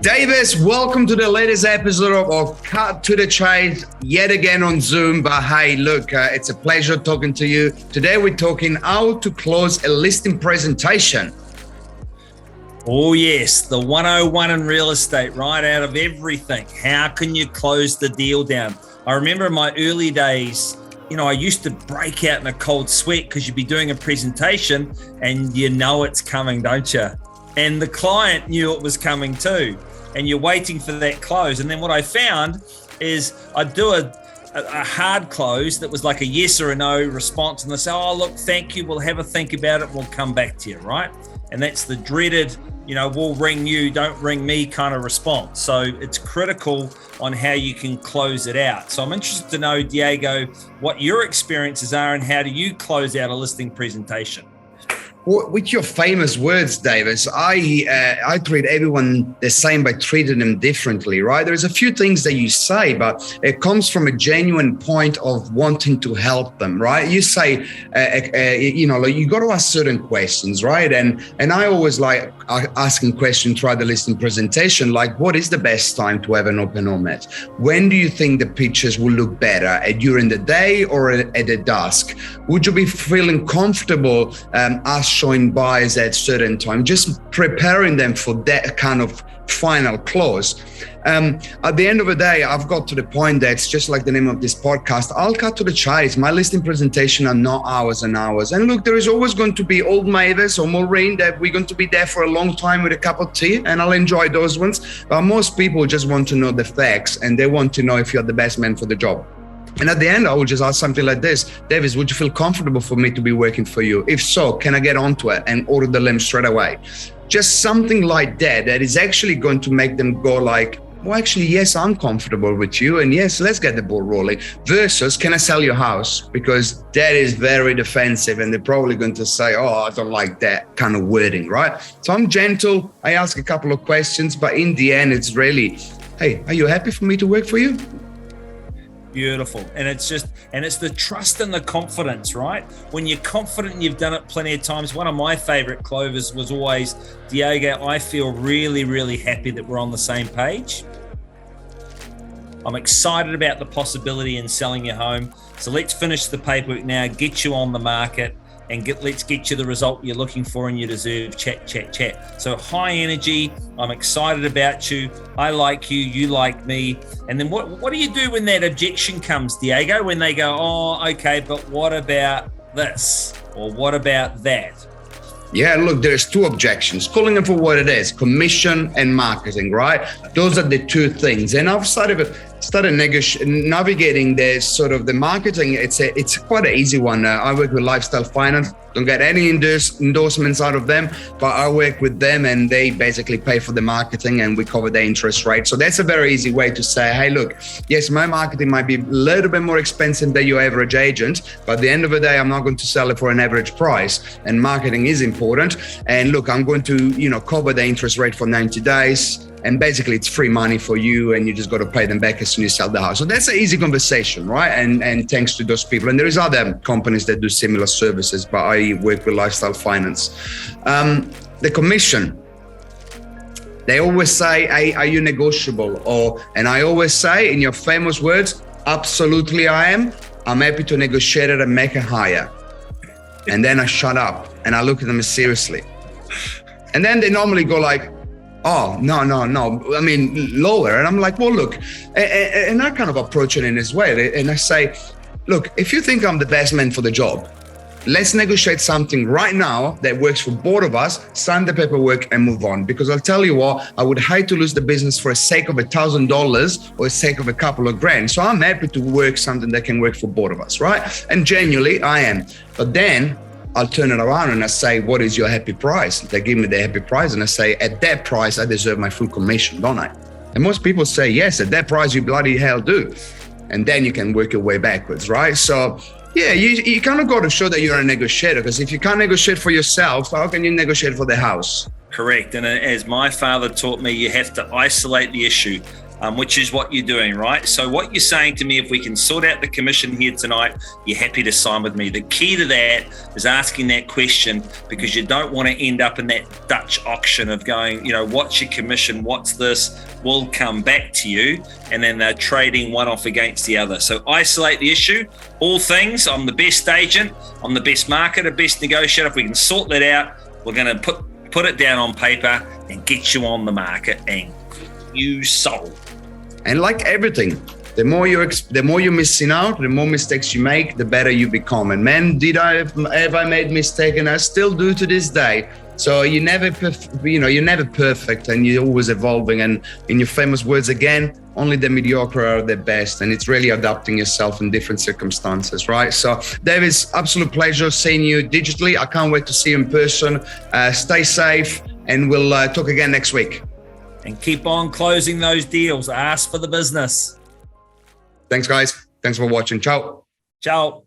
Davis, welcome to the latest episode of Cut to the Chase, yet again on Zoom. But hey, look, it's a pleasure talking to you. Today we're talking how to close a listing presentation. Oh yes, the 101 in real estate, right out of everything. How can you close the deal down? I remember in my early days, I used to break out in a cold sweat because you'd be doing a presentation and you know it's coming, don't you? And the client knew it was coming too. And you're waiting for that close. And then what I found is I'd do a hard close that was like a yes or a no response. And they say, oh, look, thank you. We'll have a think about it. We'll come back to you, right? And that's the dreaded, we'll ring you, don't ring me kind of response. So it's critical on how you can close it out. So I'm interested to know, Diego, what your experiences are and how do you close out a listing presentation? With your famous words, Davis, I treat everyone the same by treating them differently, right? There's a few things that you say, but it comes from a genuine point of wanting to help them, right? You say, you got to ask certain questions, right? And I always like asking questions throughout the listing presentation, like what is the best time to have an open home at? When do you think the pictures will look better, during the day or at the dusk? Would you be feeling comfortable us showing buyers at certain time, just preparing them for that kind of final close. At the end of the day, I've got to the point that's just like the name of this podcast, I'll cut to the chase. My listing presentation are not hours and hours. And look, there is always going to be old Mavis or Maureen that we're going to be there for a long time with a cup of tea, and I'll enjoy those ones. But most people just want to know the facts and they want to know if you're the best man for the job. And at the end, I will just ask something like this: Davis, would you feel comfortable for me to be working for you? If so, can I get onto it and order the limb straight away? Just something like that is actually going to make them go like, well, actually, yes, I'm comfortable with you. And yes, let's get the ball rolling. Versus, can I sell your house? Because that is very defensive. And they're probably going to say, oh, I don't like that kind of wording, right? So I'm gentle. I ask a couple of questions, but in the end, it's really, hey, are you happy for me to work for you? Beautiful. And it's the trust and the confidence, right? When you're confident and you've done it plenty of times. One of my favorite clovers was always, Diego, I feel really, really happy that we're on the same page. I'm excited about the possibility in selling your home. So let's finish the paperwork now, get you on the market, and let's get you the result you're looking for and you deserve. Chat. So high energy. I'm excited about you. I like you. You like me. And then what do you do when that objection comes, Diego? When they go, oh, okay, but what about this? Or what about that? Yeah, look, there's two objections. Calling it for what it is, commission and marketing, right? Those are the two things. And I've started navigating the sort of the marketing. It's quite an easy one. I work with Lifestyle Finance. Don't get any endorsements out of them, but I work with them and they basically pay for the marketing and we cover the interest rate. So that's a very easy way to say, hey, look, yes, my marketing might be a little bit more expensive than your average agent, but at the end of the day, I'm not going to sell it for an average price, and marketing is important. And look, I'm going to, cover the interest rate for 90 days. And basically it's free money for you and you just got to pay them back as soon as you sell the house. So that's an easy conversation, right? And thanks to those people. And there is other companies that do similar services, but I work with Lifestyle Finance. The commission, they always say, hey, are you negotiable? And I always say in your famous words, absolutely I am. I'm happy to negotiate it and make it higher. And then I shut up and I look at them seriously. And then they normally go like, oh, no. I mean, lower. And I'm like, well, look, and I kind of approach it in this way. And I say, look, if you think I'm the best man for the job, let's negotiate something right now that works for both of us, sign the paperwork and move on. Because I'll tell you what, I would hate to lose the business for the sake of $1,000 or the sake of a couple of grand. So I'm happy to work something that can work for both of us, right? And genuinely, I am. But then I'll turn it around and I say, what is your happy price? They give me the happy price and I say, at that price, I deserve my full commission, don't I? And most people say, yes, at that price, you bloody hell do. And then you can work your way backwards, right? So yeah, you kind of got to show that you're a negotiator, because if you can't negotiate for yourself, how can you negotiate for the house? Correct. And as my father taught me, you have to isolate the issue. which is what you're doing, right? So what you're saying to me, if we can sort out the commission here tonight, you're happy to sign with me. The key to that is asking that question, because you don't want to end up in that Dutch auction of going, what's your commission? What's this? Will come back to you. And then they're trading one off against the other. So isolate the issue. All things, I'm the best agent, I'm the best marketer, best negotiator. If we can sort that out, we're going to put it down on paper and get you on the market and you sold. And like everything, the more you're missing out, the more mistakes you make, the better you become. And man, have I made mistakes, and I still do to this day. So you're never perfect, and you're always evolving. And in your famous words again, only the mediocre are the best. And it's really adapting yourself in different circumstances, right? So Dave, it's absolute pleasure seeing you digitally. I can't wait to see you in person. Stay safe, and we'll talk again next week. And keep on closing those deals. Ask for the business. Thanks, guys. Thanks for watching. Ciao. Ciao.